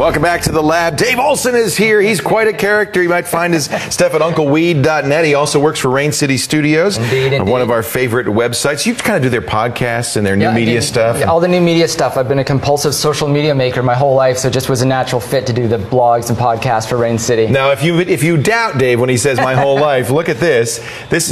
Welcome back to the lab. Dave Olson is here. He's quite a character. You might find his stuff at uncleweed.net. He also works for Rain City Studios, indeed. One of our favorite websites. You kind of do their podcasts and their new media stuff. Yeah, all the new media stuff. I've been a compulsive social media maker my whole life, so it just was a natural fit to do the blogs and podcasts for Rain City. Now, if you doubt Dave when he says my whole life, look at this. Was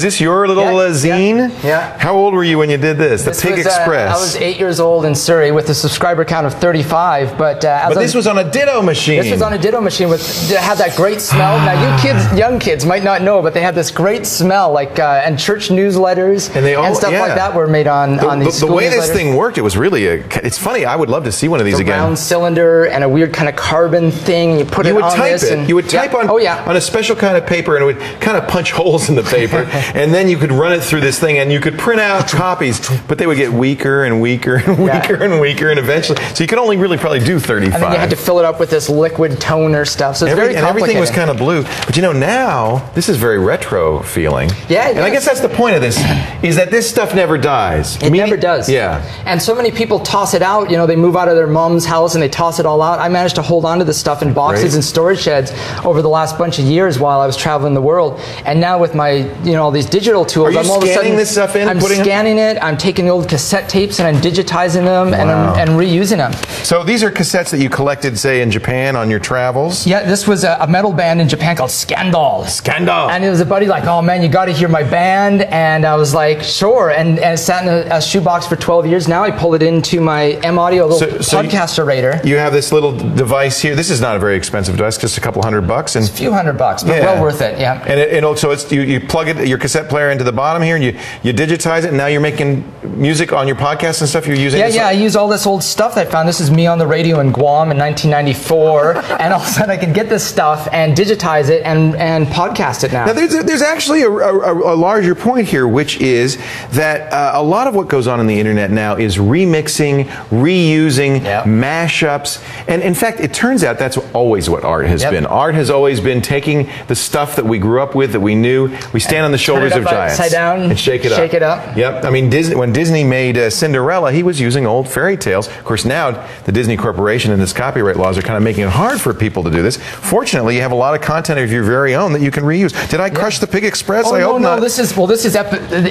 this your little zine? Yeah. How old were you when you did this? The Pig Express. I was 8 years old in Surrey with a subscriber count of 35, but this was on a ditto machine. This was on a ditto machine that had that great smell. Now, young kids might not know, but they had this great smell, and church newsletters and stuff like that were made on these. The way this thing worked, it was really it's funny. I I would love to see one of these again. A round cylinder and a weird kind of carbon thing. You put it on this. You would type on a special kind of paper, and it would kind of punch holes in the paper, and then you could run it through this thing, and you could print out copies, but they would get weaker and weaker and weaker and weaker, and eventually, so you could only really probably do 35. And then you had to fill it up with this liquid toner stuff, so it's very complicated. And everything was kind of blue. But you know, now, this is very retro feeling. Yeah, and I guess that's the point of this, is that this stuff never dies. It never does. Yeah. And so many people toss it out, they move out of their mom's house and they toss it all out. I managed to hold on to this stuff in boxes and storage sheds over the last bunch of years while I was traveling the world. And now with my, all these digital tools, I'm all scanning this stuff in? I'm scanning it, I'm taking the old cassette tapes and I'm digitizing them and reusing them. So these are cassettes that you collected, say, in Japan on your travels? Yeah, this was a metal band in Japan called Scandal. Scandal. And it was a buddy like, oh man, you got to hear my band. And I was like, sure. And it sat in a shoebox for 12 years now. I pull it into my M-Audio podcasterator. You have this little device here. This is not a very expensive device, just a couple $100. It's a few $100, but well worth it, yeah. And so you plug your cassette player into the bottom here, and you digitize it, and now you're making music on your podcast and stuff you're using? Yeah, I use all this old stuff that I found. This is me on the radio in Guam in 1994, and all of a sudden I can get this stuff and digitize it and podcast it now. Now there's actually a larger point here, which is that a lot of what goes on the internet now is remixing, reusing, mashups, and in fact it turns out that's always what art has been. Art has always been taking the stuff that we grew up with, that we knew. We stand on the shoulders of giants. Upside down and shake it up. Shake it up. Yep. I mean, when Disney made Cinderella, he was using old fairy tales. Of course, now the Disney Corporation and its copyright laws are kind of making it hard for people to do this. Fortunately, you have a lot of content of your very own that you can reuse. Did I crush the Pig Express? Oh, I hope not. No, this is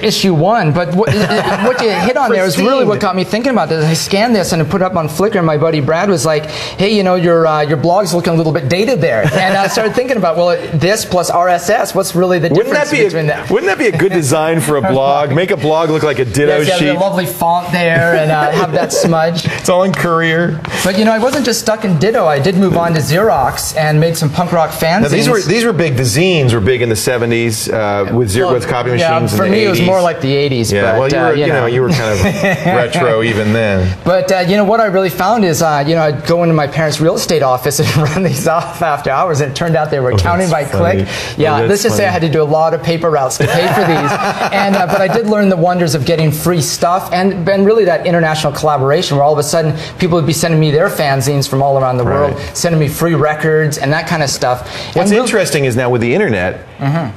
issue 1, but what you hit on there is really what got me thinking about this. I scanned this and I put it up on Flickr, and my buddy Brad was like, hey, your blog's looking a little bit dated there. And I started thinking about, well, this plus RSS, what's really the difference between that? Wouldn't that be a good design for a blog? Make a blog look like a ditto sheet. Have a lovely font there and have that smudge. It's all in Courier. But I wasn't just stuck in ditto. I did move on to Xerox and made some punk rock fanzines. Now, these were big. The zines were big in the 70s with copy machines. Yeah, in for the me 80s. It was more like the 80s. Yeah, but, well, you were kind of retro even then. But what I really found is, I'd go into my parents' real estate office and run these off after hours, and it turned out they were counting by click. Yeah, let's just say I had to do a lot of paper routes to pay for these. But I did learn the wonders of getting free stuff, and really that international collaboration, where all of a sudden people would be sending me their fanzines from all around the world, sending me free records and that kind of stuff. What's interesting is now with the internet,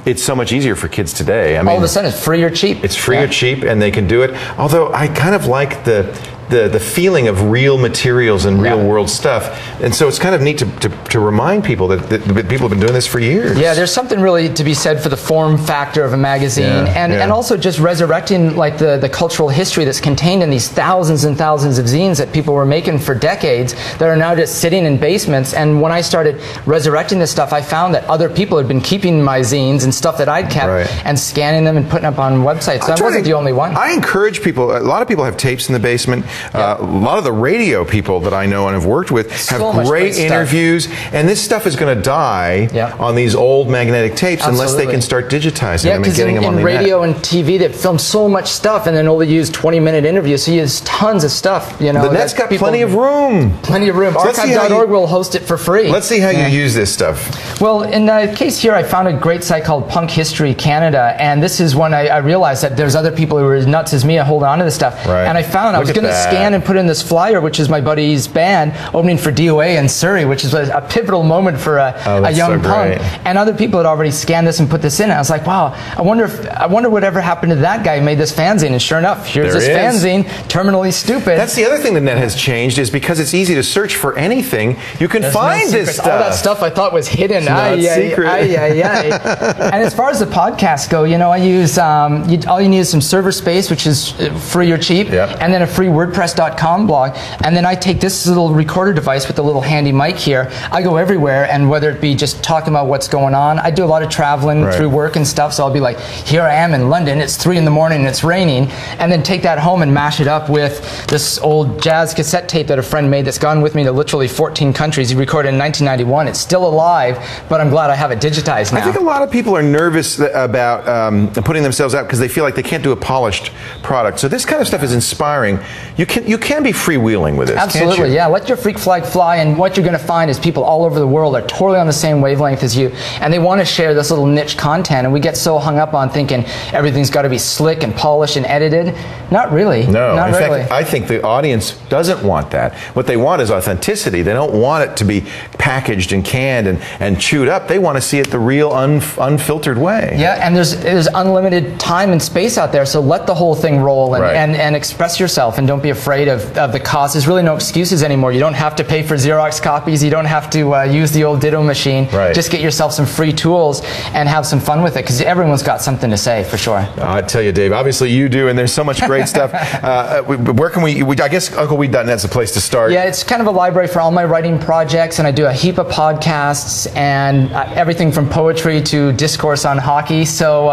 it's so much easier for kids today. I mean, all of a sudden it's free or cheap. It's free or cheap, and they can do it. Although I kind of like the feeling of real materials and real world stuff, and so it's kind of neat to remind people that people have been doing this for years. Yeah, there's something really to be said for the form factor of a magazine, and also just resurrecting like the cultural history that's contained in these thousands and thousands of zines that people were making for decades that are now just sitting in basements. And when I started resurrecting this stuff, I found that other people had been keeping my zines and stuff that I'd kept and scanning them and putting up on websites. So I wasn't the only one. I encourage people. A lot of people have tapes in the basement. A lot of the radio people that I know and have worked with have great interviews, and this stuff is going to die on these old magnetic tapes unless they can start digitizing them and getting them on the net. In radio and TV, they film so much stuff and then only use 20-minute interviews, so you use tons of stuff. The net's got plenty of room. Plenty of room. Archive.org will host it for free. Let's see how you use this stuff. Well, in the case here, I found a great site called Punk History Canada, and this is when I realized that there's other people who were as nuts as me holding on to this stuff. And I found I was going to scan and put in this flyer, which is my buddy's band opening for DOA in Surrey, which is a pivotal moment for a young punk. And other people had already scanned this and put this in. And I was like, wow, I wonder whatever happened to that guy who made this fanzine. And sure enough, here's this fanzine, Terminally Stupid. That's the other thing the net has changed, is because it's easy to search for anything, you can find this stuff. All that stuff I thought was hidden. Secret. And as far as the podcasts go, you know, I use all you need is some server space, which is free or cheap, and then a free WordPress.com blog. And then I take this little recorder device with the little handy mic here. I go everywhere, and whether it be just talking about what's going on, I do a lot of traveling through work and stuff. So I'll be like, here I am in London. It's 3 in the morning and it's raining, and then take that home and mash it up with this old jazz cassette tape that a friend made that's gone with me to literally 14 countries. He recorded in 1991. It's still alive, but I'm glad I have it digitized now. I think a lot of people are nervous about putting themselves out because they feel like they can't do a polished product. So this kind of stuff is inspiring. You can be freewheeling with this. Absolutely, can't you? yeah. Let your freak flag fly, and what you're going to find is people all over the world are totally on the same wavelength as you, and they want to share this little niche content. And we get so hung up on thinking everything's got to be slick and polished and edited. Not really. No, not in really. fact, I think the audience doesn't want that. What they want is authenticity. They don't want it to be packaged and canned and chewed up. They want to see it the real unfiltered way. Yeah, and there's unlimited time and space out there, so let the whole thing roll and express yourself, and don't be afraid of the cost. There's really no excuses anymore. You don't have to pay for Xerox copies. You don't have to use the old ditto machine. Just get yourself some free tools and have some fun with it, because everyone's got something to say, for sure. I tell you, Dave, obviously you do, and there's so much great stuff. Where can I guess UncleWeed.net's the place to start. Yeah, it's kind of a library for all my writing projects, and I do a heap of podcasts and everything from poetry to discourse on hockey. So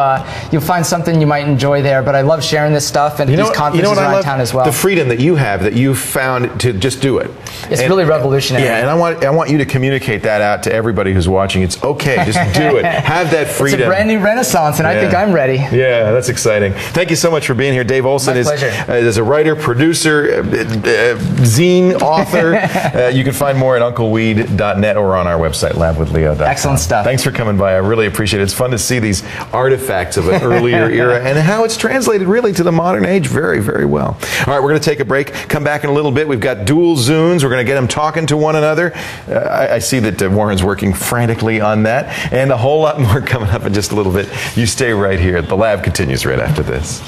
you'll find something you might enjoy there. But I love sharing this stuff and these conferences around town as well. The freedom that you have, that you found to just do it. It's really revolutionary. Yeah, and I want you to communicate that out to everybody who's watching. It's okay, just do it. Have that freedom. It's a brand new renaissance, and I think I'm ready. Yeah, that's exciting. Thank you so much for being here. Dave Olson is a writer, producer, zine author. You can find more at UncleWeed.net or on our website, labwithleo.com. Excellent stuff. Thanks for coming by. I really appreciate it. It's fun to see these artifacts of an earlier era and how it's translated really to the modern age very, very well. All right, we're going to take a break. Come back in a little bit. We've got dual Zunes. We're going to get them talking to one another. I see that Warren's working frantically on that, and a whole lot more coming up in just a little bit. You stay right here. The Lab continues right after this.